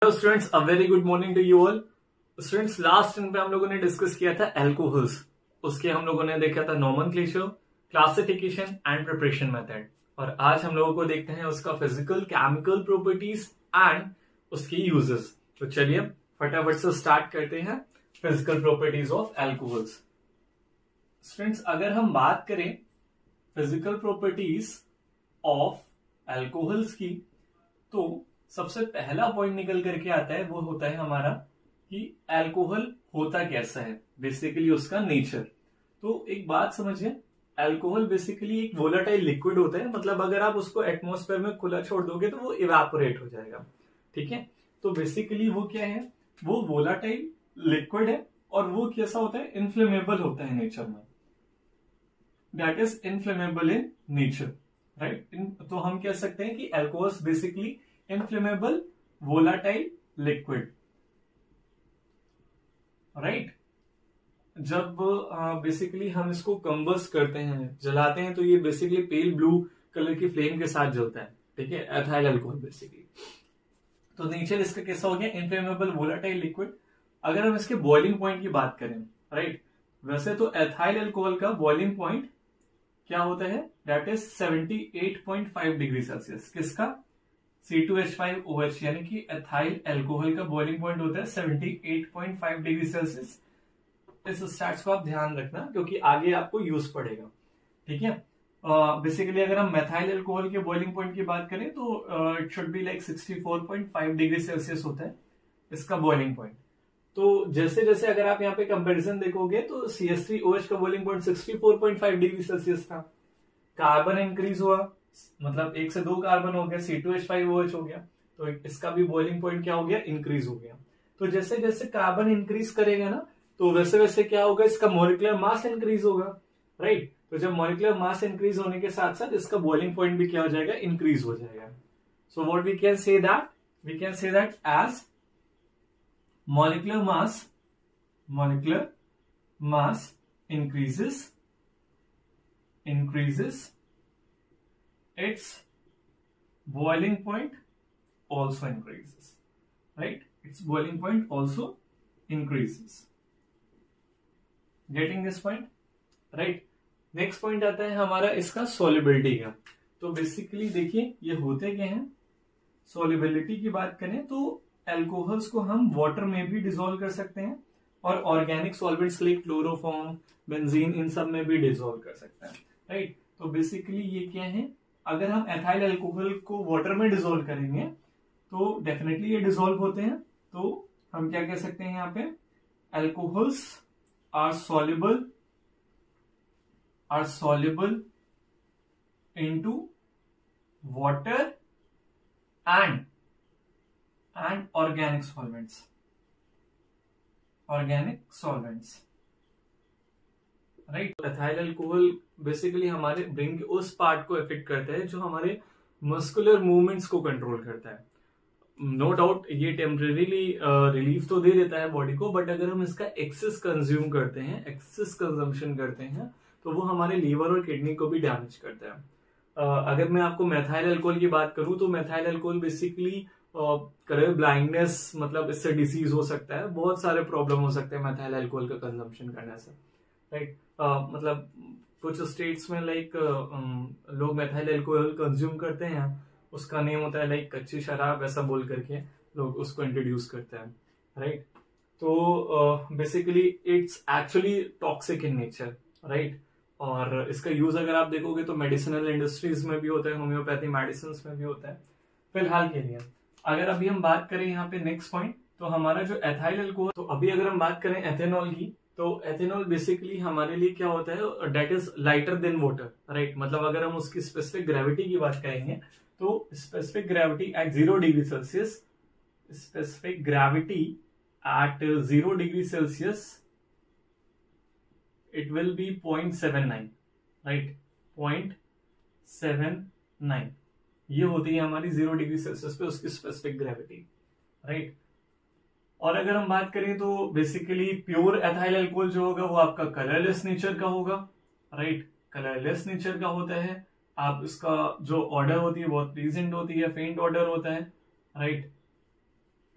Hello students, a very good morning to you all. Students, last दिन पे हम लोगों ने डिस्कस किया था अल्कोहल्स। उसके हम लोगों ने देखा था nomenclature, classification and preparation method. और आज हम लोगों को देखते हैं उसका फिजिकल केमिकल प्रॉपर्टीज एंड उसकी यूजेस। तो चलिए फटाफट से स्टार्ट करते हैं physical properties of alcohols. Students, अगर हम बात करें फिजिकल प्रॉपर्टीज ऑफ अल्कोहल्स की, तो सबसे पहला पॉइंट निकल करके आता है, वो होता है हमारा कि अल्कोहल होता कैसा है, बेसिकली उसका नेचर। तो एक बात समझिए, अल्कोहल बेसिकली एक वोलेटाइल लिक्विड होता है। मतलब अगर आप उसको एटमॉस्फेयर में खुला छोड़ दोगे तो वो इवेपोरेट हो जाएगा। ठीक है, तो बेसिकली वो क्या है, वो वोलेटाइल लिक्विड है और वो कैसा होता है, इन्फ्लेमेबल होता है नेचर में। That is inflammable in nature, right. तो हम कह सकते हैं कि alcohols basically inflammable volatile liquid, right. जब बेसिकली हम इसको कंबस्ट करते हैं, जलाते हैं, तो ये बेसिकली पेल ब्लू कलर की फ्लेम के साथ जलता है। ठीक है, एथाइल अल्कोहल बेसिकली। तो नेचर इसका कैसा हो गया, इन्फ्लेमेबल वोलाटाइल लिक्विड। अगर हम इसके बॉइलिंग पॉइंट की बात करें, राइट, वैसे तो एथाइल अल्कोहल का बॉइलिंग पॉइंट क्या होता है, दैट इज 78.5 डिग्री सेल्सियस। किसका, C2H5OH, यानी कि एथाइल अल्कोहल का बॉइलिंग पॉइंट होता है 78.5 डिग्री सेल्सियस। इस स्टैट्स को आप ध्यान रखना क्योंकि आगे आपको यूज पड़ेगा। ठीक है, बेसिकली अगर हम मेथाइल अल्कोहल के बॉइलिंग पॉइंट की बात करें तो it should be like 64.5 degree Celsius होता है इसका बॉइलिंग पॉइंट। तो जैसे जैसे अगर आप यहाँ पे कंपैरिजन देखोगे तो CH3OH का बॉइलिंग पॉइंट 64.5 डिग्री सेल्सियस था। कार्बन इंक्रीज हुआ, मतलब 1 से 2 कार्बन हो गया, C2H5OH हो गया, तो इसका भी बॉइलिंग पॉइंट क्या हो गया, इंक्रीज हो गया। तो जैसे जैसे कार्बन इंक्रीज करेगा ना, तो वैसे वैसे क्या होगा, इसका मॉलिक्यूलर मास इंक्रीज होगा, राइट। तो जब मॉलिक्यूलर मास इंक्रीज होने के साथ साथ इसका बॉइलिंग पॉइंट भी क्या हो जाएगा, इंक्रीज हो जाएगा। So what we can say that as molecular mass increases, its boiling point also increases, right? Its boiling point also increases. Getting this point, right? Next point आता है हमारा इसका solubility का। तो बेसिकली देखिए ये होते क्या है, solubility की बात करें तो अल्कोहल्स को हम वाटर में भी डिसॉल्व कर सकते हैं और organic solvents like chloroform, benzene, इन सब में भी डिसॉल्व कर सकते हैं, राइट। तो बेसिकली ये क्या है, अगर हम एथाइल अल्कोहल को वाटर में डिसॉल्व करेंगे तो डेफिनेटली ये डिसॉल्व होते हैं। तो हम क्या कह सकते हैं यहाँ पे, alcohols are soluble into water and organic solvents, राइट। एथाइल अल्कोहल बेसिकली हमारे ब्रेन के उस पार्ट को इफेक्ट करता है जो हमारे मस्कुलर मूवमेंट्स को कंट्रोल करता है। नो डाउट ये टेम्परेरीली रिलीफ तो दे देता है बॉडी को, बट अगर हम इसका एक्सेस कंज्यूम करते हैं, एक्सेस कंजम्पशन करते हैं, तो वो हमारे लीवर और किडनी को भी डैमेज करता है। अगर मैं आपको मेथाइल अल्कोहल की बात करूं तो methyl alcohol basically colour blindness, मतलब इससे डिसीज हो सकता है, बहुत सारे प्रॉब्लम हो सकते हैं मेथाइल अल्कोहल का कंजम्पशन करने से, राइट। मतलब कुछ स्टेट्स में लाइक लोग मेथाइल अल्कोहल कंज्यूम करते हैं, उसका नेम होता है लाइक कच्ची शराब, ऐसा बोल करके लोग उसको इंट्रोड्यूस करते हैं, राइट। तो basically it's actually toxic in nature, right. और इसका यूज अगर आप देखोगे तो मेडिसिनल इंडस्ट्रीज में भी होता है, होम्योपैथी मेडिसिन में भी होता है। फिलहाल के लिए अगर अभी हम बात करें यहाँ पे नेक्स्ट पॉइंट, तो हमारा जो एथाइल अल्कोहल, तो अभी अगर हम बात करें एथेनॉल की, तो एथेनॉल बेसिकली हमारे लिए क्या होता है, that is lighter than water, right. मतलब अगर हम उसकी स्पेसिफिक ग्रेविटी की बात करेंगे तो specific gravity eight 0 degree Celsius, it will be 0.79, right, 0.79। ये होती है हमारी 0 डिग्री सेल्सियस पे उसकी स्पेसिफिक ग्रेविटी, राइट। और अगर हम बात करें तो बेसिकली प्योर एथाइल अल्कोहल जो होगा वो आपका कलरलेस नेचर का होगा, राइट, कलरलेस नेचर का होता है। आप इसका जो ऑर्डर होती है बहुत प्लीजेंट होती है, फेंट ऑर्डर होता है, राइट।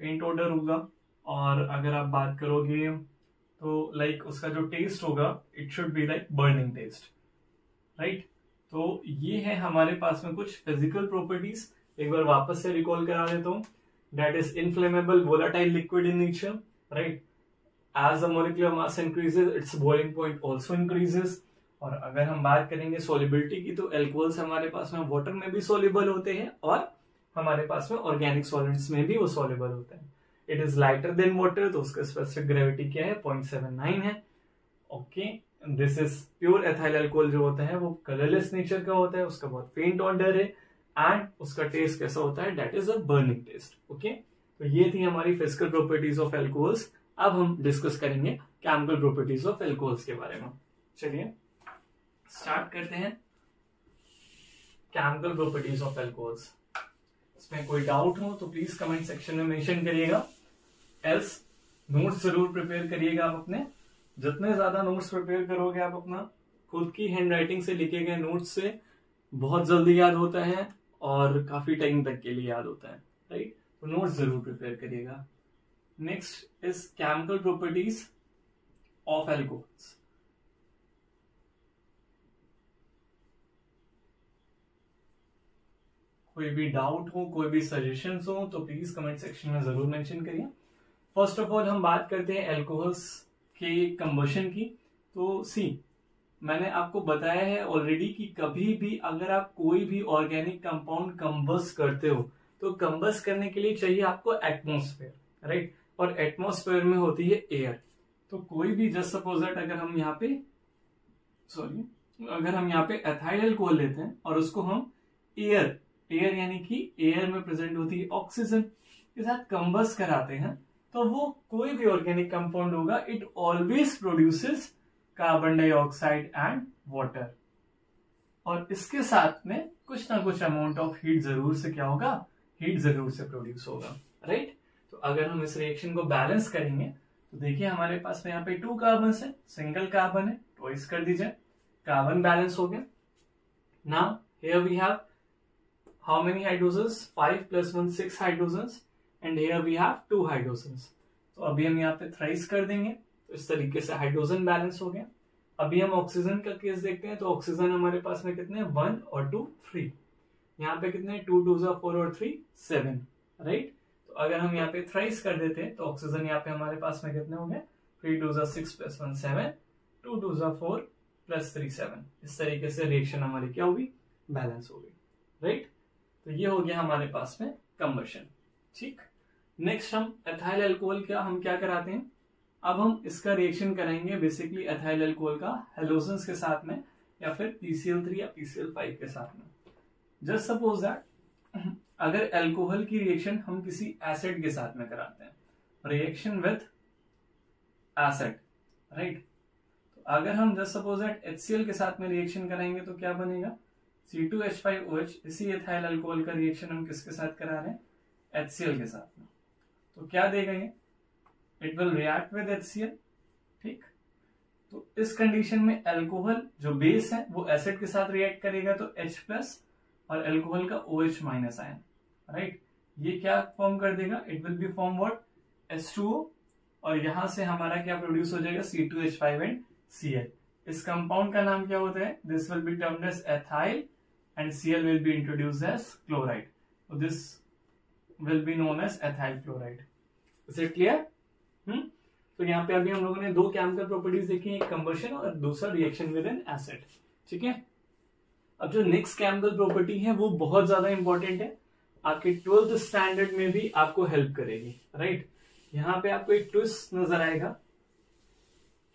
फेंट ऑर्डर होगा। और अगर आप बात करोगे तो लाइक उसका जो टेस्ट होगा it should be like burning test, right. तो ये है हमारे पास में कुछ फिजिकल प्रॉपर्टीज, एक बार वापस से रिकॉल करा देता हूं। That is inflammable, volatile liquid in nature, right. As the molecular mass increases its boiling point also increases. और अगर हम बात करेंगे सॉल्युबिलिटी की, तो अल्कोहल्स हमारे पास में वाटर में भी सॉल्युबल होते हैं और हमारे पास में ऑर्गेनिक सॉलिड्स में भी वो सॉल्युबल होते हैं। It is lighter than water, तो उसका स्पेसिफिक ग्रेविटी क्या है, 0.79 है। Okay, this is pure ethyl alcohol जो होता है वो कलरलेस नेचर का होता है, उसका बहुत फेंट ऑर्डर है एंड उसका टेस्ट कैसा होता है, that is a burning test. Okay, तो ये थी हमारी फिजिकल प्रॉपर्टीज ऑफ अल्कोहल्स। अब हम डिस्कस करेंगे केमिकल प्रॉपर्टीज ऑफ अल्कोहल्स के बारे में। चलिए स्टार्ट करते हैं केमिकल प्रॉपर्टीज ऑफ अल्कोहल्स। इसमें कोई डाउट हो तो प्लीज कमेंट सेक्शन में मेंशन करिएगा, एल्स नोट्स जरूर प्रिपेयर करिएगा आप अपने। जितने ज्यादा नोट्स प्रिपेयर करोगे आप अपना खुद की हैंड राइटिंग से लिखे गए नोट्स से, बहुत जल्दी याद होता है और काफी टाइम तक के लिए याद होता है, राइट। तो नोट्स जरूर प्रिपेयर करिएगा। Next is chemical properties of alcohols. कोई भी डाउट हो, कोई भी सजेशंस हो तो प्लीज कमेंट सेक्शन में जरूर मेंशन करिए। फर्स्ट ऑफ ऑल हम बात करते हैं अल्कोहल्स के कंबशन की। तो सी, मैंने आपको बताया है ऑलरेडी कि कभी भी अगर आप कोई भी ऑर्गेनिक कंपाउंड कंबस करते हो तो कंबस करने के लिए चाहिए आपको एटमॉस्फेयर, राइट। और एटमॉस्फेयर में होती है एयर। तो कोई भी जस्ट सपोज दैट अगर हम यहाँ पे एथाइल अल्कोहल लेते हैं और उसको हम एयर यानी कि एयर में प्रेजेंट होती है ऑक्सीजन के साथ कंबस कराते हैं, तो वो कोई भी ऑर्गेनिक कंपाउंड होगा it always produces carbon dioxide and water. और इसके साथ में कुछ ना कुछ अमाउंट ऑफ हीट जरूर से क्या होगा, हीट जरूर से प्रोड्यूस होगा, राइट। तो अगर हम इस रिएक्शन को बैलेंस करेंगे तो देखिए हमारे पास में यहाँ पे 2 कार्बन है, सिंगल कार्बन है, ट्वाइस कर दीजिए, कार्बन बैलेंस हो गया। Now here we have how many hydrogens, 5 plus 1 6 hydrogens and here we have 2 hydrogens। तो अभी हम यहाँ पे थ्राइस कर देंगे, तो इस तरीके से हाइड्रोजन बैलेंस हो गया। अभी हम ऑक्सीजन का केस देखते हैं, तो ऑक्सीजन हमारे पास में कितने, 1 और 2 3, यहाँ पे कितने 2 2 4 और 3 7, राइट। तो अगर हम यहाँ पे थ्राइस कर देते हैं तो ऑक्सीजन यहाँ पे हमारे पास में कितने हो गए, 3 2 6 plus 1 7, 2 2 4 plus 3 7। इस तरीके से रिएक्शन हमारी क्या होगी, बैलेंस होगी, राइट। तो ये हो गया हमारे पास में कंबशन, ठीक। नेक्स्ट हम एथाइल अल्कोहल हम क्या कराते हैं, अब हम इसका रिएक्शन कराएंगे बेसिकली एथाइल अल्कोहल का हेलोजन्स के साथ में या फिर PCl3 या PCl5 के साथ में। जस्ट सपोज दैट अगर अल्कोहल की रिएक्शन हम किसी एसिड के साथ में कराते हैं, रिएक्शन विथ एसिड, राइट। तो अगर हम जस्ट सपोज दैट HCl के साथ में रिएक्शन कराएंगे तो क्या बनेगा, C2H5OH। इसी एथाइल अल्कोहल का रिएक्शन हम किसके साथ करा रहे हैं, HCl के साथ में। तो क्या देगा ये, it will react with HCl, ठीक। तो इस कंडीशन में अल्कोहल जो बेस है वो एसिड के साथ रिएक्ट करेगा, तो H+ और अल्कोहल का OH- आयन, राइट। ये क्या फॉर्म कर देगा, it will be form what, H2O, और यहां से हमारा क्या प्रोड्यूस हो जाएगा, C2H5 एंड Cl। इस कंपाउंड का नाम क्या होता है, this will be termed as ethyl and Cl will be introduced as chloride. So this will be known as ethyl chloride. Is it clear? तो यहाँ पे अभी हम लोगों ने 2 केमिकल प्रॉपर्टीज देखी, एक कंबशन और दूसरा रिएक्शन विद एन एसिड, ठीक है। अब जो नेक्स्ट केमिकल प्रॉपर्टी है वो बहुत ज्यादा इंपॉर्टेंट है, आपके 12th स्टैंडर्ड में भी आपको हेल्प करेगी, राइट। यहाँ पे आपको एक ट्विस्ट नजर आएगा,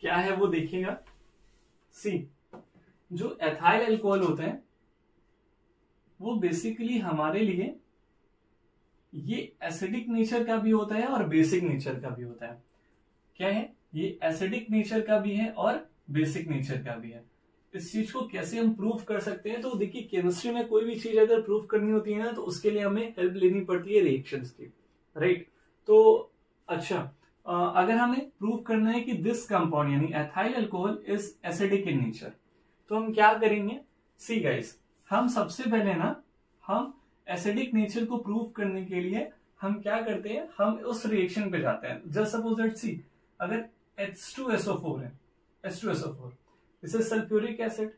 क्या है वो देखिएगा। सी, जो एथाइल अल्कोहल होते हैं वो बेसिकली हमारे लिए ये एसिडिक नेचर का भी होता है और बेसिक नेचर का भी होता है। क्या है, ये एसिडिक नेचर का भी है और बेसिक नेचर का भी है। इस चीज को कैसे हम प्रूफ कर सकते हैं, तो देखिए केमिस्ट्री में कोई भी चीज अगर प्रूफ करनी होती है ना तो उसके लिए हमें हेल्प लेनी पड़ती है रिएक्शंस की, राइट। तो अच्छा, अगर हमें प्रूफ करना है कि दिस कंपाउंड यानी ethyl alcohol is acidic in nature, तो हम क्या करेंगे, सी गाइस, हम सबसे पहले ना हम एसिडिक नेचर को प्रूव करने के लिए हम क्या करते हैं, हम उस रिएक्शन पे जाते हैं। जस्ट सपोज दैट सी, अगर H2SO4 है, H2SO4 this is sulphuric acid,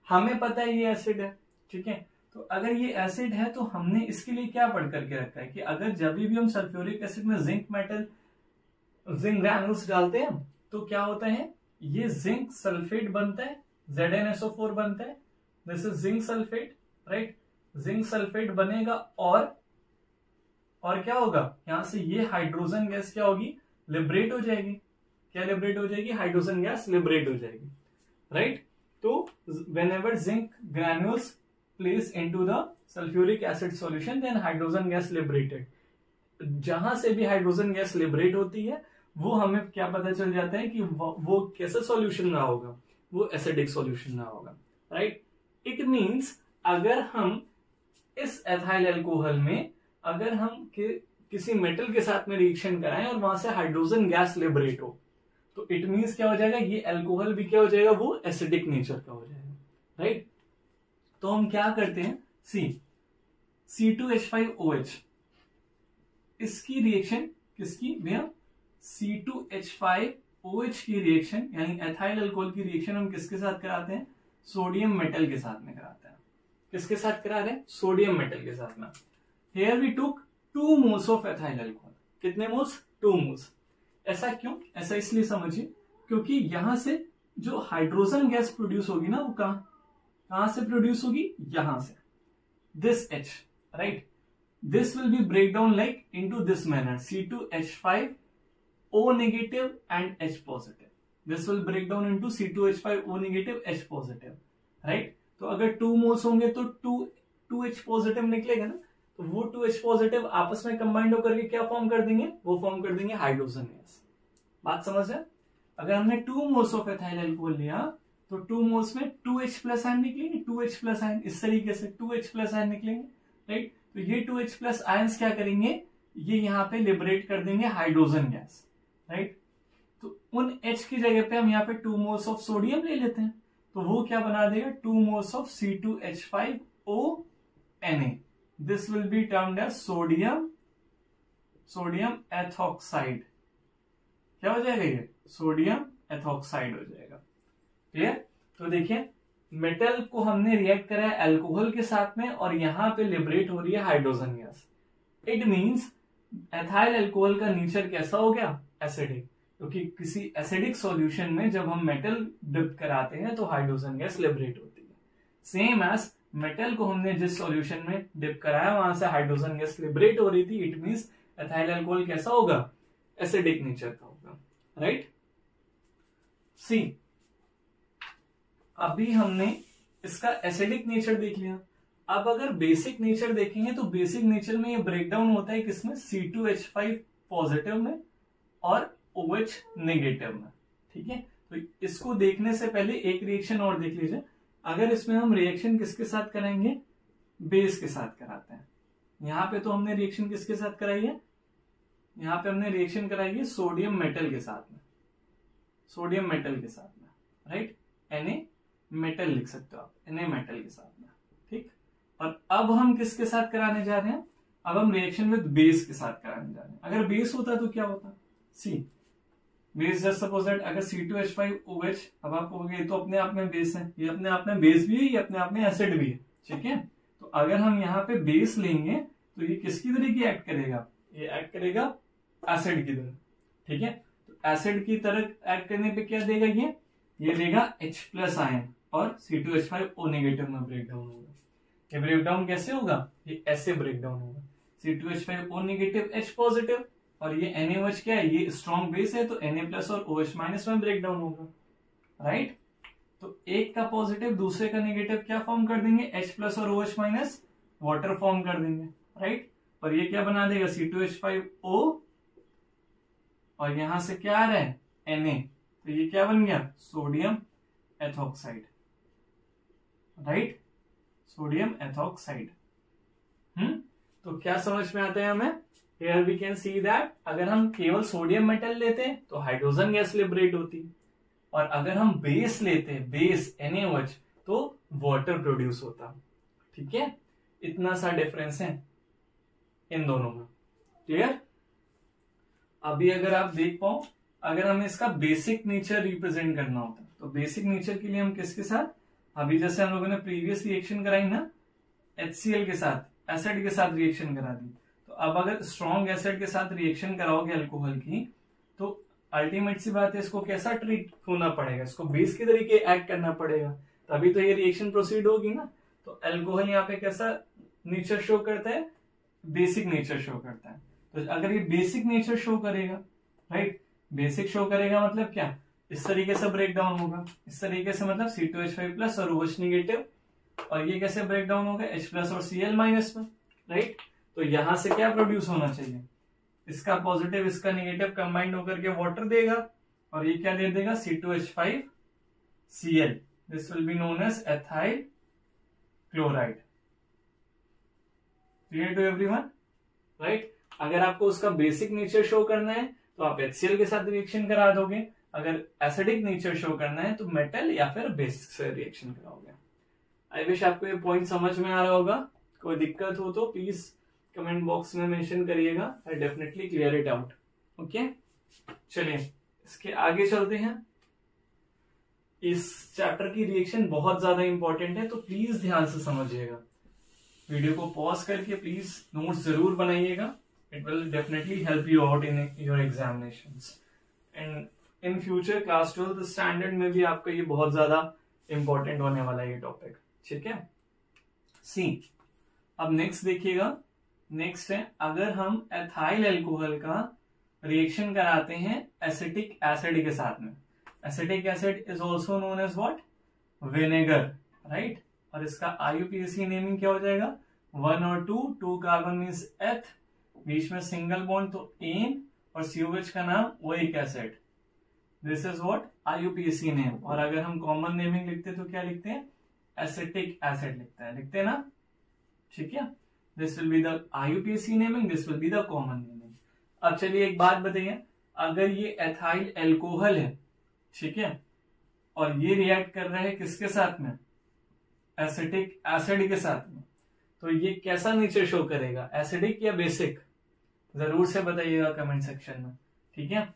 हमें पता है ये एसिड है, ठीक है। तो अगर ये एसिड है तो हमने इसके लिए क्या पढ़ करके रखा है कि अगर जब भी हम सल्फ्यूरिक एसिड में जिंक ग्रैन्यूल्स डालते हैं तो क्या होता है, ये जिंक सल्फेट बनता है, ZnSO4 बनता है, this is zinc sulphate, right. Zinc sulphate बनेगा और क्या होगा, यहां से ये हाइड्रोजन गैस क्या होगी, लिबरेट हो जाएगी। क्या लिबरेट हो जाएगी, हाइड्रोजन गैस लिबरेट हो जाएगी, राइट। तो whenever zinc granules placed into the sulfuric acid solution then hydrogen gas liberated, जहां से भी हाइड्रोजन गैस लिबरेट होती है वो हमें क्या पता चल जाता है कि वो कैसा सॉल्यूशन रहा होगा, वो एसिडिक सॉल्यूशन रहा होगा, राइट। इट मींस अगर हम इस एथाइल अल्कोहल में अगर हम किसी मेटल के साथ में रिएक्शन कराएं और वहां से हाइड्रोजन गैस लिबरेट हो तो इट मींस क्या हो जाएगा, ये अल्कोहल भी क्या हो जाएगा, वो एसिडिक नेचर का हो जाएगा, राइट। तो हम क्या करते हैं, C2H5OH, इसकी रिएक्शन किसकी भैया, C2H5OH की रिएक्शन यानी एथाइल अल्कोहल की रिएक्शन हम किसके साथ कराते हैं, सोडियम मेटल के साथ में कराते हैं। किसके साथ करा रहे हैं, सोडियम मेटल के साथ में। Here we took 2 moles of ethyl alcohol. कितने मोल्स, 2 मोल्स। ऐसा क्यों, ऐसा इसलिए समझिए क्योंकि यहां से जो हाइड्रोजन गैस प्रोड्यूस होगी ना वो कहां से प्रोड्यूस होगी, यहां से, this H, right. This will be break down like into this manner, C2H5O negative and H positive. This will break down into C2H5O negative H positive, right. तो अगर 2 मोल्स होंगे तो 2H पॉजिटिव निकलेगा ना, तो वो 2H पॉजिटिव आपस में कंबाइंड होकर के क्या फॉर्म कर देंगे, वो फॉर्म कर देंगे हाइड्रोजन गैस। बात समझ है। अगर हमने 2 मोल्स ऑफ एथाइल अल्कोहल लिया तो 2 मोल्स में 2H प्लस आयन निकलेंगे, 2H प्लस आयन इस तरीके से 2H प्लस आयन निकलेंगे, राइट। तो ये 2H प्लस आयन्स क्या करेंगे, ये यहाँ पे लिबरेट कर देंगे हाइड्रोजन गैस, राइट। तो उन H की जगह पे हम यहाँ पे 2 मोल्स ऑफ सोडियम ले लेते हैं तो वो क्या बना देगा, 2 moles of C2H5ONa। This will be termed as sodium ethoxide. क्या हो जाएगा, ये सोडियम एथॉक्साइड हो जाएगा। क्लियर। तो देखिए मेटल को हमने रिएक्ट करा है अल्कोहल के साथ में और यहां पे लिबरेट हो रही है hydrogen gas. It means ethyl alcohol का नेचर कैसा हो गया, एसिडिक। क्योंकि किसी एसिडिक सॉल्यूशन में जब हम मेटल डिप कराते हैं तो हाइड्रोजन गैस लिबरेट होती है। सेम एज मेटल को हमने जिस सॉल्यूशन में डिप कराया वहां से हाइड्रोजन गैस लिबरेट हो रही थी, इट मींस एथाइल अल्कोहल कैसा होगा, एसिडिक नेचर का होगा, राइट। सी, अभी हमने इसका एसिडिक नेचर देख लिया। अब अगर बेसिक नेचर देखेंगे तो बेसिक नेचर में ये ब्रेकडाउन होता है किसमें, C2H5 पॉजिटिव में और OH नेगेटिव में, ठीक है। तो इसको देखने से पहले एक रिएक्शन और देख लीजिए। अगर इसमें हम रिएक्शन किसके साथ कराएंगे, बेस के साथ कराते हैं। यहां पे तो हमने रिएक्शन किसके साथ कराई है, यहां पे हमने रिएक्शन कराई है सोडियम मेटल के साथ में, सोडियम मेटल के साथ में, राइट। Na मेटल लिख सकते हो आप, Na मेटल के साथ में, ठीक। और अब हम किसके साथ कराने जा रहे हैं, अब हम रिएक्शन विद बेस के साथ कराने जा रहे हैं। अगर बेस होता तो क्या होता, सी बेस, जस्ट सपोज दैट अगर C2H5OH, अब आप कहोगे तो अपने आप में बेस है, ये अपने आप में बेस भी है, ये अपने आप में एसिड भी है, ठीक है। तो अगर हम यहाँ पे बेस लेंगे तो ये किसकी तरह की एक्ट करेगा, ये एक्ट करेगा एसिड की तरह, ठीक है। तो एसिड की तरह एक्ट करने पे क्या देगा, ये देगा H प्लस आयन और C2H5O नेगेटिव में ब्रेकडाउन होगा। ये ब्रेकडाउन कैसे होगा, ये ऐसे ब्रेकडाउन होगा, C2H5O नेगेटिव H पॉजिटिव और ये NaOH क्या है, ये स्ट्रॉन्ग बेस है तो Na प्लस और OH माइनस में ब्रेकडाउन होगा, राइट। तो एक का पॉजिटिव दूसरे का नेगेटिव क्या फॉर्म कर देंगे, H प्लस और OH माइनस वाटर फॉर्म कर देंगे, राइट। पर ये क्या बना देगा, C2H5O और यहां से क्या आ रहा है Na, तो ये क्या बन गया, sodium ethoxide, right, sodium ethoxide. तो क्या समझ में आता है हमें, here we can see that अगर हम केवल सोडियम मेटल लेते हैं तो हाइड्रोजन गैस लिबरेट होती है और अगर हम बेस लेते हैं, बेस NaOH, तो वाटर प्रोड्यूस होता, ठीक है। इतना सा डिफरेंस है इन दोनों में, क्लियर? अभी अगर आप देख पाओ, अगर हमें इसका बेसिक नेचर रिप्रेजेंट करना होता तो बेसिक नेचर के लिए हम किसके साथ, अभी जैसे हम लोगों ने प्रीवियस रिएक्शन कराई ना HCl के साथ, एसिड के साथ रिएक्शन करा दी, तो अब अगर स्ट्रॉन्ग एसिड के साथ रिएक्शन कराओगे अल्कोहल की, तो अल्टीमेट सी बात है इसको कैसा ट्रीट होना पड़ेगा, इसको बेस के तरीके एक्ट करना पड़ेगा, तभी तो ये रिएक्शन प्रोसीड होगी ना। तो अल्कोहल यहाँ पे कैसा नेचर शो करता है, बेसिक नेचर शो करता है। तो अगर ये बेसिक नेचर शो करेगा, राइट, बेसिक शो करेगा मतलब क्या, इस तरीके से ब्रेक डाउन होगा, इस तरीके से मतलब C2H5+ और OH नेगेटिव, और ये कैसे ब्रेक डाउन होगा, H+ और Cl- में, राइट। तो यहां से क्या प्रोड्यूस होना चाहिए, इसका पॉजिटिव इसका नेगेटिव कंबाइंड होकर के वाटर देगा, और ये क्या दे देगा, C2H5Cl। This will be known as ethyl chloride. Clear to everyone, right. अगर आपको उसका बेसिक नेचर शो करना है तो आप HCl के साथ रिएक्शन करा दोगे, अगर एसिडिक नेचर शो करना है तो मेटल या फिर बेसिक से रिएक्शन कराओगे। आई विश आपको ये पॉइंट समझ में आ रहा होगा। कोई दिक्कत हो तो प्लीज कमेंट बॉक्स में मेंशन करिएगा, I definitely clear it out. Okay, चलिए इसके आगे चलते हैं। इस चैप्टर की रिएक्शन बहुत ज्यादा इंपॉर्टेंट है, तो प्लीज ध्यान से समझिएगा, वीडियो को पॉज करके प्लीज नोट्स जरूर बनाइएगा, it will definitely help you out in your examinations and in future class 12th standard में भी आपका ये बहुत ज्यादा इंपॉर्टेंट होने वाला है ये टॉपिक, ठीक है। सी, अब नेक्स्ट देखिएगा, नेक्स्ट है अगर हम एथाइल अल्कोहल का रिएक्शन कराते हैं एसिटिक एसिड के साथ में, acetic acid is also known as what, vinegar, right. और इसका IUPAC नेमिंग क्या हो जाएगा, 1 और 2 कार्बन मीन्स एथ, बीच में सिंगल बॉन्ड तो एन, और COH का नाम oic acid, this is what IUPAC name. और अगर हम कॉमन नेमिंग लिखते तो क्या लिखते हैं, एसिटिक एसिड लिखते हैं ना, ठीक है। This will be the IUPAC naming, this will be the common naming. अब चलिए एक बात बताइए, अगर ये एथाइल अल्कोहल है, ठीक है, और ये रिएक्ट कर रहा है किसके साथ में, एसिटिक एसिड के साथ में, तो ये कैसा नेचर शो करेगा, एसिडिक या बेसिक, जरूर से बताइएगा कमेंट सेक्शन में, ठीक है।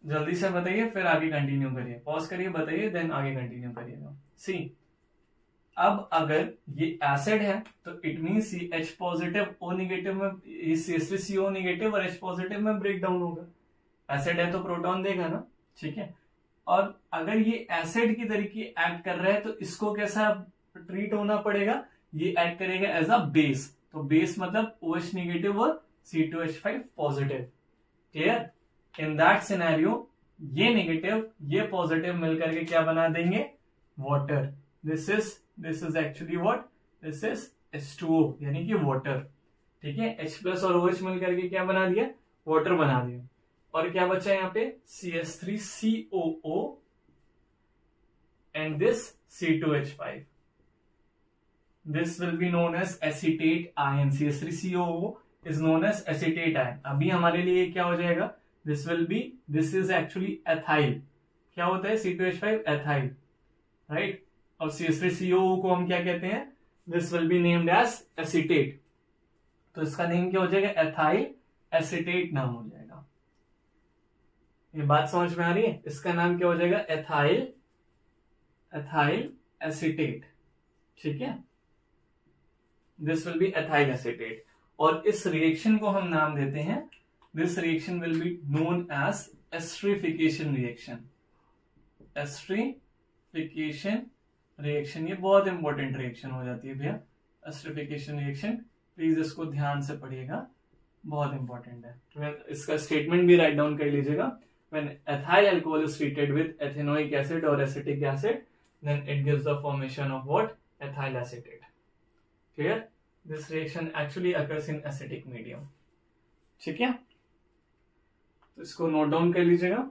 जल्दी से बताइए, फिर आगे कंटिन्यू करिए, पॉज करिए, बताइए, देन आगे कंटिन्यू करिएगा। सी, अब अगर ये एसिड है तो it mean H positive O negative में, CH3CO नेगेटिव और H पॉजिटिव में ब्रेक डाउन होगा, एसिड है तो प्रोटॉन देगा ना, ठीक है। और अगर ये एसिड की तरीके एक्ट कर रहा है तो इसको कैसा ट्रीट होना पड़ेगा, ये एक्ट करेगा एज अ बेस, तो बेस मतलब OH नेगेटिव और C2H5 positive, clear. In that scenario ये नेगेटिव ये पॉजिटिव मिलकर के क्या बना देंगे, water. This is actually what, this is H2O यानी कि वाटर, ठीक है। H+ और OH मिलकर के क्या बना दिया, वाटर बना दिया। और क्या बचा यहाँ पे, CH3COO and this C2H5, this will be known as acetate ion, CH3COO is known as acetate ion. अभी हमारे लिए क्या हो जाएगा, this will be, this is actually ethyl, क्या होता है C2H5 एथाइल, राइट। और CH3COO को हम क्या कहते हैं, this will be named as acetate, तो इसका नेम क्या हो जाएगा, एथाइल एसीटेट नाम हो जाएगा। ये बात समझ में आ रही है, इसका नाम क्या हो जाएगा, एथाइल एसीटेट, ठीक है। This will be ethyl acetate, और इस रिएक्शन को हम नाम देते हैं, this reaction will be known as esterification reaction, esterification reaction. ये बहुत इंपॉर्टेंट रिएक्शन हो जाती है भैया, एस्टरिफिकेशन रिएक्शन, प्लीज इसको ध्यान से पढ़िएगा, बहुत इंपॉर्टेंट है। इसका स्टेटमेंट भी राइट डाउन कर लीजिएगा, when ethyl alcohol is treated with ethanoic acid or acetic acid, then it gives the formation of what, ethyl acetate, clear। this reaction actually occurs in acidic medium, ठीक है। तो इसको note down कर लीजिएगा,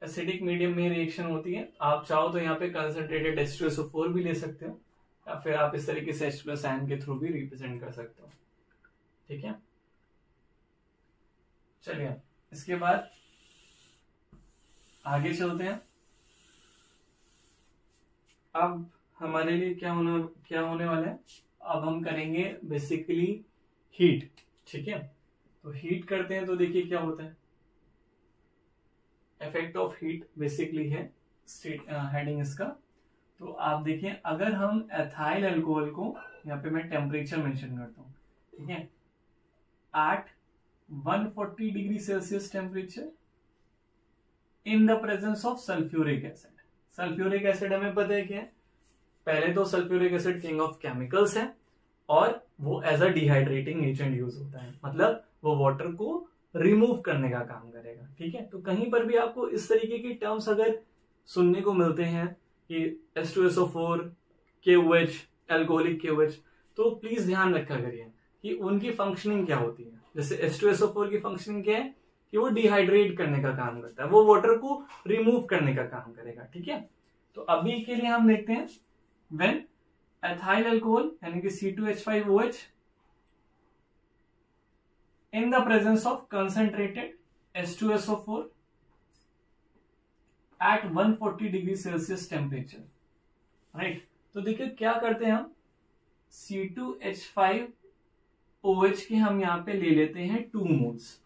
acidic medium में reaction होती है। आप चाहो तो यहाँ पे कंसंट्रेटेड H2SO4 भी ले सकते हो, या फिर आप इस तरीके से H+ आयन के थ्रू भी रिप्रेजेंट कर सकते हो, ठीक है। चलिए इसके बाद आगे चलते हैं। अब हमारे लिए क्या होने वाला है, अब हम करेंगे बेसिकली हीट, ठीक है। तो हीट करते हैं तो देखिए क्या होता है, इफेक्ट ऑफ हीट बेसिकली है हेडिंग इसका। तो आप देखिए अगर हम एथाइल अल्कोहल को, यहाँ पे मैं टेम्परेचर मेंशन करता हूँ, ठीक है, at 140 degree celsius temperature in the presence of sulphuric acid. Sulphuric acid हमें पता है क्या है, पहले तो sulphuric acid king of chemicals है और वो as a dehydrating agent use होता है, मतलब वो वाटर को रिमूव करने का काम करेगा, ठीक है। तो कहीं पर भी आपको इस तरीके की टर्म्स अगर सुनने को मिलते हैं कि H2SO4, KOH, एल्कोहलिक KOH, तो प्लीज ध्यान रखा करिए कि उनकी फंक्शनिंग क्या होती है। जैसे H2SO4 की फंक्शनिंग क्या है कि वो डिहाइड्रेट करने का काम करता है, वो वाटर को रिमूव करने का काम करेगा, ठीक है। तो अभी के लिए हम देखते हैं व्हेन एथाइल अल्कोहल यानी कि C2H5OH in the presence of concentrated H2SO4 at 140 degree celsius temperature, right. तो देखिए क्या करते हैं हम, C2H5OH के हम यहाँ पे ले लेते हैं 2 मोल्स।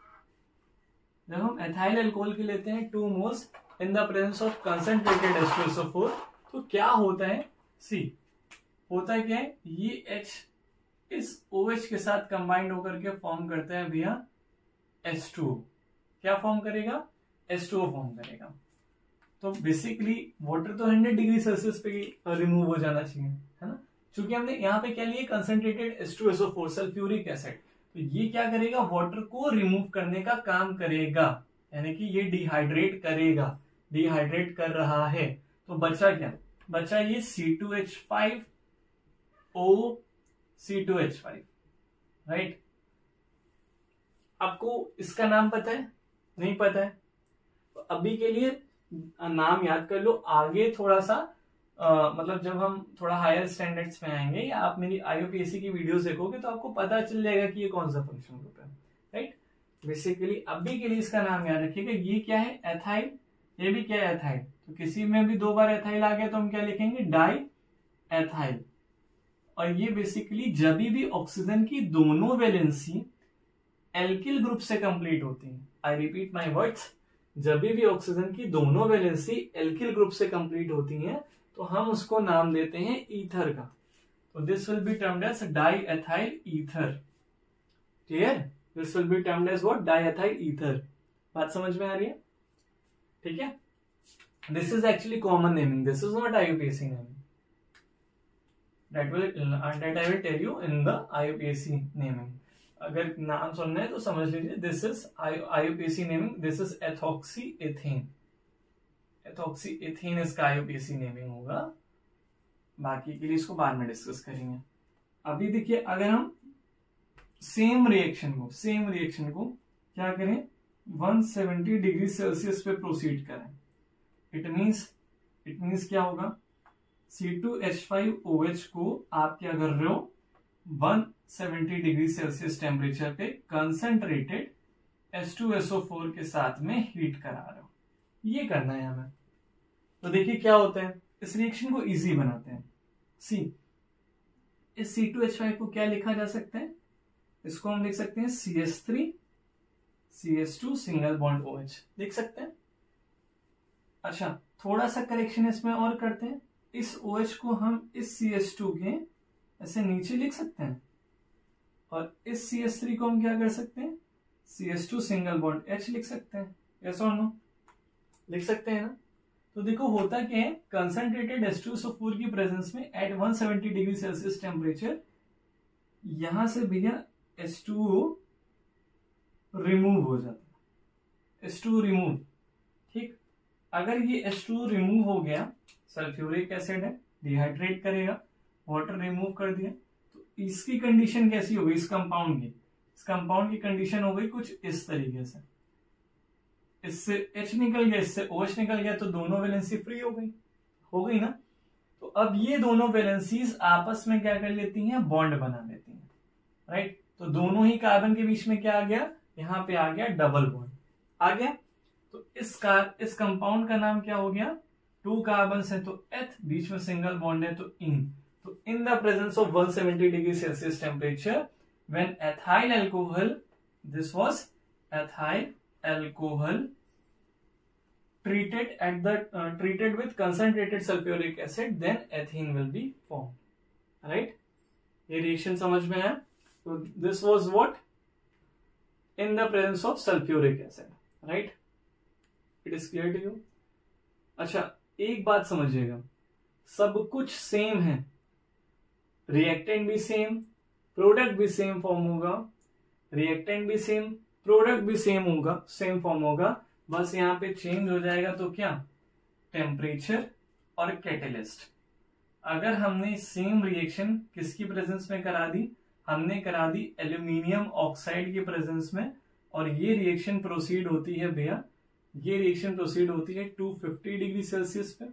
जब हम एथाइल अल्कोहल के लेते हैं 2 moles in the presence of concentrated H2SO4, तो क्या होता है, सी होता है क्या है, ये H इस OH के साथ कंबाइंड होकर के फॉर्म करता है भैया H2O। क्या फॉर्म करेगा, H2O फॉर्म करेगा। तो बेसिकली वाटर तो 100 डिग्री सेल्सियस पे रिमूव हो जाना चाहिए, है ना। चूंकि हमने यहाँ पे क्या लिया, कंसंट्रेटेड H2SO4 सल्फ्यूरिक एसिड, तो ये क्या करेगा, वाटर को रिमूव करने का काम करेगा, यानी कि ये डिहाइड्रेट करेगा, डिहाइड्रेट कर रहा है। तो बचा क्या, बचा ये C2H5O C2H5, राइट। आपको इसका नाम पता है, नहीं पता है, तो अभी के लिए नाम याद कर लो। आगे थोड़ा सा मतलब जब हम थोड़ा हायर स्टैंडर्ड्स में आएंगे या आप मेरी IUPAC की वीडियोस देखोगे तो आपको पता चल जाएगा कि ये कौन सा फंक्शन ग्रुप है, राइट। बेसिकली अभी के लिए इसका नाम याद रखिएगा, ये क्या है, एथाइल, ये भी क्या है, एथाइल। तो किसी में भी 2 बार एथाइल आ गया तो हम क्या लिखेंगे, डाई एथाइल। और ये बेसिकली जब भी ऑक्सीजन की दोनों वैलेंसी एल्किल ग्रुप से कंप्लीट होती है, आई रिपीट माई वर्ड्स, जब भी ऑक्सीजन की दोनों वैलेंसी एल्किल ग्रुप से कंप्लीट होती हैं तो हम उसको नाम देते हैं ईथर का। तो this will be termed as diethyl ether, clear, this will be termed as what, diethyl ether. बात समझ में आ रही है, ठीक है। This is actually common naming, this is not IUPAC naming, that I will tell you in the IUPAC naming। अगर नाम सुनना है तो समझ लीजिए, this is IUPAC naming, this is ethoxy ethane, ethoxy ethane इसका IUPAC नेमिंग होगा। बाकी के लिए इसको बाद में डिस्कस करेंगे। अभी देखिए अगर हम सेम रिएक्शन को क्या करें, 170 डिग्री सेल्सियस पे प्रोसीड करें, इट मीन्स क्या होगा, C2H5OH को आप क्या कर रहे हो, 170 डिग्री सेल्सियस टेम्परेचर पे कंसंट्रेटेड H2SO4 के साथ में हीट करा रहे हो, ये करना है हमें। तो देखिए क्या होता है, इस रिएक्शन को इजी बनाते हैं। सी, इस C2H5 को क्या लिखा जा सकता है, इसको हम लिख सकते हैं CH3 CH2 single bond OH, लिख सकते हैं। अच्छा, थोड़ा सा करेक्शन इसमें और करते हैं, इस OH को हम इस CH2 के ऐसे नीचे लिख सकते हैं और इस CH3 को हम क्या कर सकते हैं, CH2 सिंगल बॉन्ड H लिख सकते हैं, यस और नो, लिख सकते हैं ना। तो देखो होता क्या है, कंसंट्रेटेड H2SO4 की प्रेजेंस में एट 170 डिग्री सेल्सियस टेम्परेचर यहां से भैया H2O रिमूव हो जाता है, H2O रिमूव, ठीक। अगर ये H2O रिमूव हो गया, सल्फ्यूरिक एसिड है, डिहाइड्रेट करेगा, वाटर रिमूव कर दिया, तो इसकी कंडीशन कैसी हो गई, इस कंपाउंड की कंडीशन हो गई कुछ इस तरीके से, इससे H निकल गया, इससे OH निकल गया, तो दोनों वैलेंसी फ्री हो गई ना। तो अब ये दोनों वैलेंसीज आपस में क्या कर लेती हैं, बॉन्ड बना लेती हैं, राइट। तो दोनों ही कार्बन के बीच में क्या आ गया, यहाँ पे आ गया डबल बॉन्ड आ गया। तो इस कंपाउंड का नाम क्या हो गया, 2 कार्बन है तो एथ, बीच में सिंगल बॉन्ड है तो इन, तो इन the presence of 170 degree celsius temperature when ethyl alcohol, this was ethyl alcohol treated with concentrated sulfuric acid, then ethene will be formed. Right? ये रिएक्शन समझ में है? तो this was what? In the presence of sulfuric acid. Right? It is clear to you? अच्छा, एक बात समझिएगा, सब कुछ सेम है, रिएक्टेंट भी सेम, प्रोडक्ट भी सेम फॉर्म होगा, रिएक्टेंट भी सेम, प्रोडक्ट भी सेम होगा, सेम फॉर्म होगा, बस यहां पे चेंज हो जाएगा तो क्या, टेम्परेचर और कैटेलिस्ट। अगर हमने सेम रिएक्शन किसकी प्रेजेंस में करा दी, हमने करा दी एल्यूमिनियम ऑक्साइड की प्रेजेंस में, और ये रिएक्शन प्रोसीड होती है भैया, ये रिएक्शन प्रोसीड होती है 250 डिग्री सेल्सियस पे।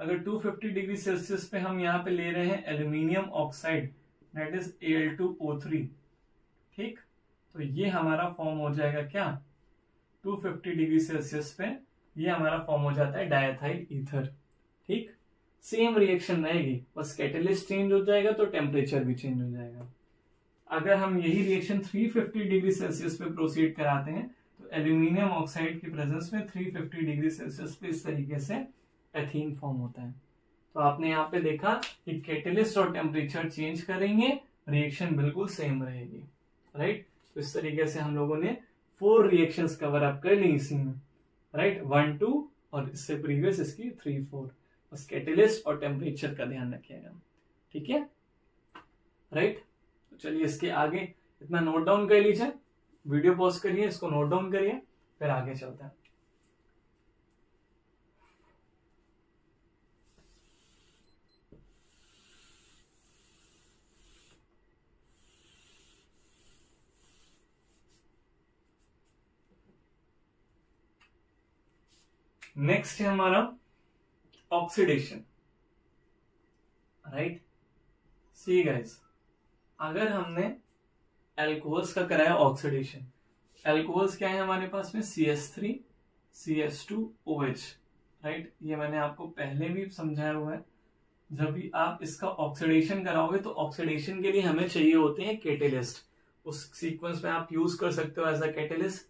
अगर 250 डिग्री सेल्सियस पे हम यहाँ पे ले रहे हैं aluminium oxide, that is Al2O3, ठीक, तो ये हमारा फॉर्म हो जाएगा क्या, 250 डिग्री सेल्सियस पे ये हमारा फॉर्म हो जाता है डायथाइल ईथर। ठीक, सेम रिएक्शन रहेगी, बस कैटेलिस्ट चेंज हो जाएगा तो टेम्परेचर भी चेंज हो जाएगा। अगर हम यही रिएक्शन 350 डिग्री सेल्सियस पे प्रोसीड कराते हैं तो एल्यूमिनियम ऑक्साइड की प्रेजेंस में 350 डिग्री सेल्सियस पे इस तरीके से एथीन फॉर्म होता है। तो आपने यहाँ पे देखा कि कैटेलिस्ट और टेम्परेचर चेंज करेंगे, रिएक्शन बिल्कुल सेम रहेगी। राइट, तो इस तरीके से हम लोगों ने 4 रिएक्शंस कवर अप कर ली इसी में। राइट, 1, 2 और इससे प्रीवियस इसकी 3, 4। बस कैटेलिस्ट और टेम्परेचर का ध्यान रखिएगा। ठीक है, राइट। तो चलिए इसके आगे इतना नोट डाउन कर लीजिए, वीडियो पॉज करिए, इसको नोट डाउन करिए, फिर आगे चलते हैं। नेक्स्ट है हमारा ऑक्सीडेशन। राइट, सी गाइस, अगर हमने एल्कोहल्स का कराया ऑक्सीडेशन, एल्कोहल्स क्या है हमारे पास में, CH3 CH2OH। राइट, ये मैंने आपको पहले भी समझाया हुआ है। जब भी आप इसका ऑक्सीडेशन कराओगे तो ऑक्सीडेशन के लिए हमें चाहिए होते हैं कैटेलिस्ट। उस सीक्वेंस में आप यूज कर सकते हो as a catalyst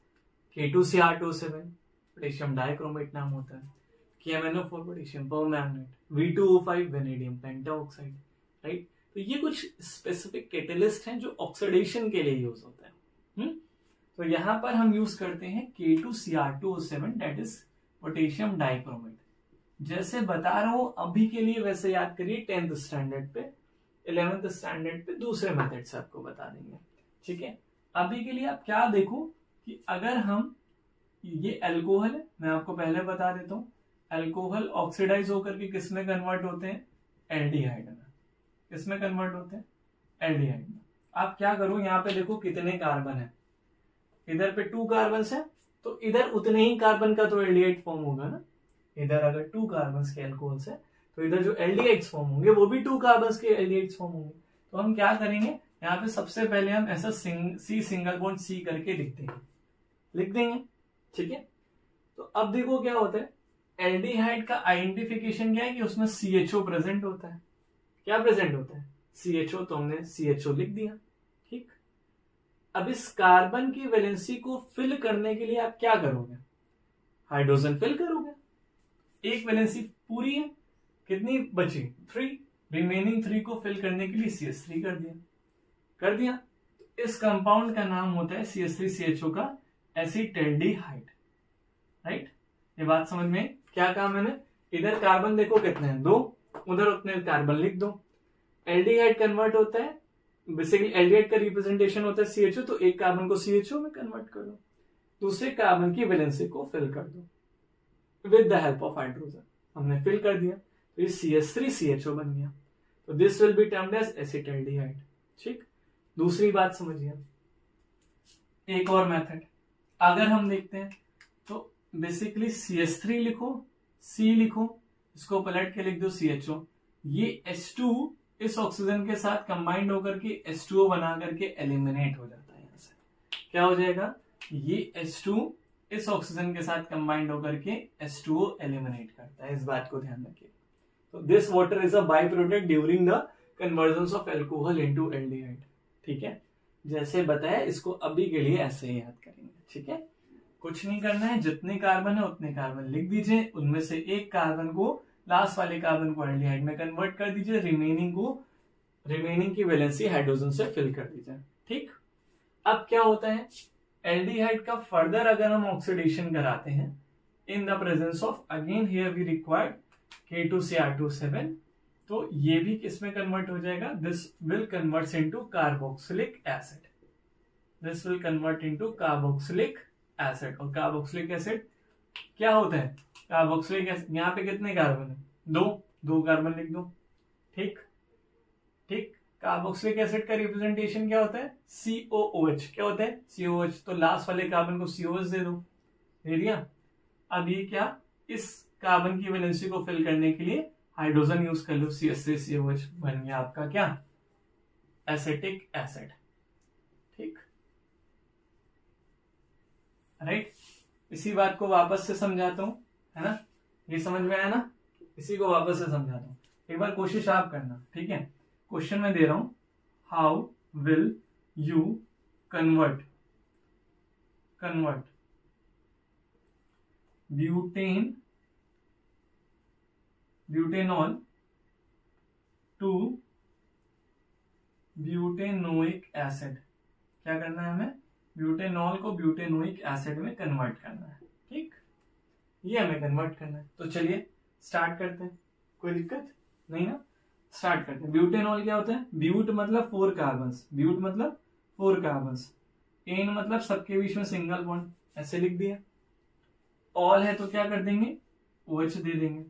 K2Cr2O7, potassium dichromate नाम होता है, KMnO4 potassium permanganate, V2O5 vanadium pentoxide. Right, तो ये कुछ स्पेसिफिक कैटेलिस्ट हैं जो ऑक्सीडेशन के लिए यूज होता है। तो यहां पर हम यूज करते हैं K2Cr2O7, that is potassium dichromate. जैसे बता रहा हूं अभी के लिए, वैसे याद करिए 10th स्टैंडर्ड पे, 11th स्टैंडर्ड पे दूसरे मेथड से आपको बता देंगे। ठीक है, अभी के लिए आप क्या देखो कि अगर हम, ये अल्कोहल है, मैं आपको पहले बता देता हूं, अल्कोहल ऑक्सीडाइज होकर के किस में कन्वर्ट होते हैं, एल्डिहाइड में। किस में कन्वर्ट होते हैं, एल्डिहाइड में। आप क्या करो, यहाँ पे देखो कितने कार्बन है, इधर पे 2 कार्बन है, तो इधर उतने ही कार्बन का तो एल्डिहाइड फॉर्म होगा ना। इधर अगर 2 कार्बन के अल्कोहल्स है तो इधर जो एल्डिहाइड्स फॉर्म होंगे वो भी 2 कार्बन के एल्डिहाइड्स फॉर्म होंगे। तो हम क्या करेंगे, यहाँ पे सबसे पहले हम ऐसा सी सिंगल बॉन्ड सी करके लिख देंगे। ठीक है, तो अब देखो क्या होता है, एल्डिहाइड का आइडेंटिफिकेशन क्या है कि उसमें CHO प्रेजेंट होता है। क्या प्रेजेंट होता है, CHO, तो हमने CHO लिख दिया। ठीक, अब इस कार्बन की वैलेंसी को फिल करने के लिए आप क्या करोगे, हाइड्रोजन फिल करोगे। एक वैलेंसी पूरी है, कितनी बची, 3, रिमेनिंग 3 को फिल करने के लिए CH3 कर दिया। तो इस कंपाउंड का नाम होता है CH3CHO का एसिटल्डिहाइड। राइट, ये बात समझ में, क्या कहा मैंने, इधर कार्बन देखो कितने हैं, 2, उधर उतने कार्बन लिख दो। एल्डिहाइड कन्वर्ट होता है, बेसिकली एल्डिहाइड का रिप्रेजेंटेशन होता है CHO, तो एक कार्बन को CHO में कन्वर्ट कर दो, दूसरे कार्बन की वैलेंसी को फिल कर दो with the help of hydrogen. हमने फिल कर दिया तो ये CH3CHO बन गया, तो this will be termed as acetaldehyde. ठीक, दूसरी बात समझिए, एक और मेथड अगर हम देखते हैं तो बेसिकली CH3 लिखो, C लिखो, इसको पलट के लिख दो CHO। ये H2 इस ऑक्सीजन के साथ कंबाइंड होकर के H2O बना करके एलिमिनेट हो जाता है। यहां से क्या हो जाएगा, ये H2 इस ऑक्सीजन के साथ कंबाइंड होकर के H2O एलिमिनेट करता है, इस बात को ध्यान रखिए। तो this water is a by product during the conversion of alcohol into aldehyde. ठीक है, जैसे बताया, इसको अभी के लिए ऐसे ही याद करेंगे। ठीक है, कुछ नहीं करना है, जितने कार्बन है उतने कार्बन लिख दीजिए, उनमें से एक कार्बन को, लास्ट वाले कार्बन को एल्डिहाइड में कन्वर्ट कर दीजिए, रिमेनिंग की वैलेंसी हाइड्रोजन से फिल कर दीजिए। ठीक, अब क्या होता है, एल्डिहाइड का फर्दर अगर हम ऑक्सीडेशन कराते हैं in the presence of, again here we required K2Cr2 तो ये भी किसमें कन्वर्ट हो जाएगा, this will convert into carboxylic acid, this will convert into carboxylic acid. और कार्बोक्सिलिक एसिड क्या होता है, कार्बोक्सिलिक एसिड, यहाँ पे कितने कार्बन है, दो कार्बन लिख दो। ठीक, कार्बोक्सिलिक एसिड का रिप्रेजेंटेशन क्या होता है, COOH। क्या होता है, COOH, तो लास्ट वाले कार्बन को COH दे दो, दे दिया। अब ये क्या, इस कार्बन की वैलेंसी को फिल करने के लिए हाइड्रोजन यूज कर लो, CH3COH, बन गया आपका क्या, एसिटिक एसिड। ठीक, राइट, इसी बात को वापस से समझाता हूं, है ना, ये समझ में आया ना, इसी को वापस से समझाता हूं, एक बार कोशिश आप करना। ठीक है, क्वेश्चन में दे रहा हूं, how will you convert butanol to butanoic acid. क्या करना है हमें, ब्यूटेनॉल को ब्यूटेनोइक एसिड में कन्वर्ट करना है। ठीक, ये हमें कन्वर्ट करना है। तो चलिए स्टार्ट करते हैं, कोई दिक्कत नहीं ना, स्टार्ट करते हैं। ब्यूटेनॉल क्या होता है, ब्यूट मतलब 4 कार्बन्स, ब्यूट मतलब 4 कार्बन्स, एन मतलब सबके बीच में सिंगल बॉन्ड, ऐसे लिख दिया। ऑल है तो क्या कर देंगे, OH दे देंगे।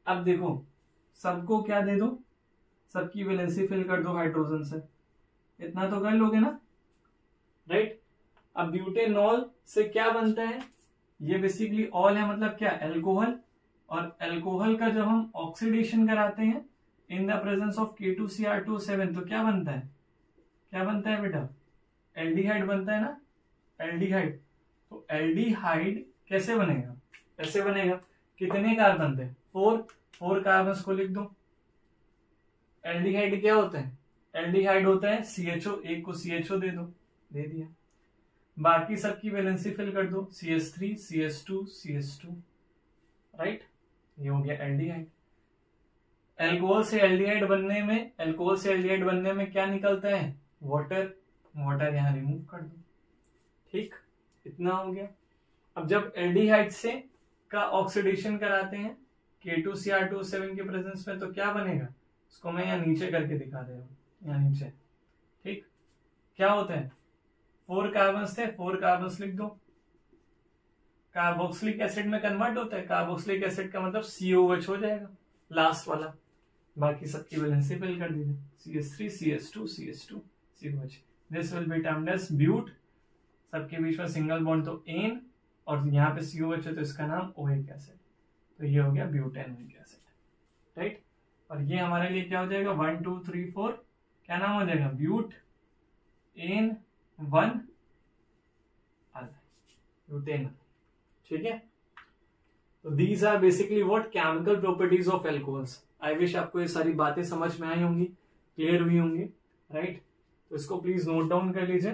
अब देखो, सबको क्या दे दो, सबकी वैलेंसी फिल कर दो हाइड्रोजन से, इतना तो कर लोगे ना, राइट। अब ब्यूटेनॉल से क्या बनता है, ये बेसिकली ऑल है मतलब क्या, एल्कोहल, और एल्कोहल का जब हम ऑक्सीडेशन कराते हैं in the presence of K2Cr2 तो क्या बनता है बेटा, एल्डिहाइड बनता है ना, एल्डिहाइड। तो एल्डिहाइड कैसे बनेगा, ऐसे बनेगा, कितने कार्बन थे, 4 कार्बन को लिख दो। एल्डिहाइड क्या होता है, एल्डिहाइड होता है CHO, एक को CHO दे दो, दे दिया। बाकी सबकी वैलेंसी फिल कर दो, CH3 CH2 CH2, राइट, ये हो गया एल्डिहाइड। अल्कोहल से एल्डिहाइड बनने में क्या निकलता है, वाटर यहाँ रिमूव कर दो। ठीक, इतना हो गया। अब जब एल्डिहाइड से का ऑक्सीडेशन कराते हैं K2Cr2 के प्रेजेंस में तो क्या बनेगा, इसको मैं यहाँ नीचे करके दिखा दे रहा हूँ, यहाँ नीचे। ठीक, क्या होता है, 4 कार्बन थे, 4 कार्बन लिख दो। कार्बोक्सिलिक एसिड में कन्वर्ट होता है, कार्बोक्सिलिक एसिड का मतलब COH हो जाएगा लास्ट वाला, बाकी सबकी वैलेंसी फिल कर दीजिए, CH3 CH2 CH2 COH। This will be termed as ब्यूट, सबके बीच में सिंगल बॉन्ड तो एन, और यहाँ पे COH है तो इसका नाम ओइक एसिड, तो ये हो गया ब्यूटेनोइक एसिड, राइट। और ये हमारे लिए क्या हो जाएगा, 1 2 3 4, क्या नाम हो जाएगा, ब्यूट एन 1 ब्यूटेन। ठीक है, तो these are basically what, chemical properties of alcohols. I wish आपको ये सारी बातें समझ में आई होंगी, क्लियर हुई होंगी, राइट। तो इसको प्लीज नोट डाउन कर लीजिए।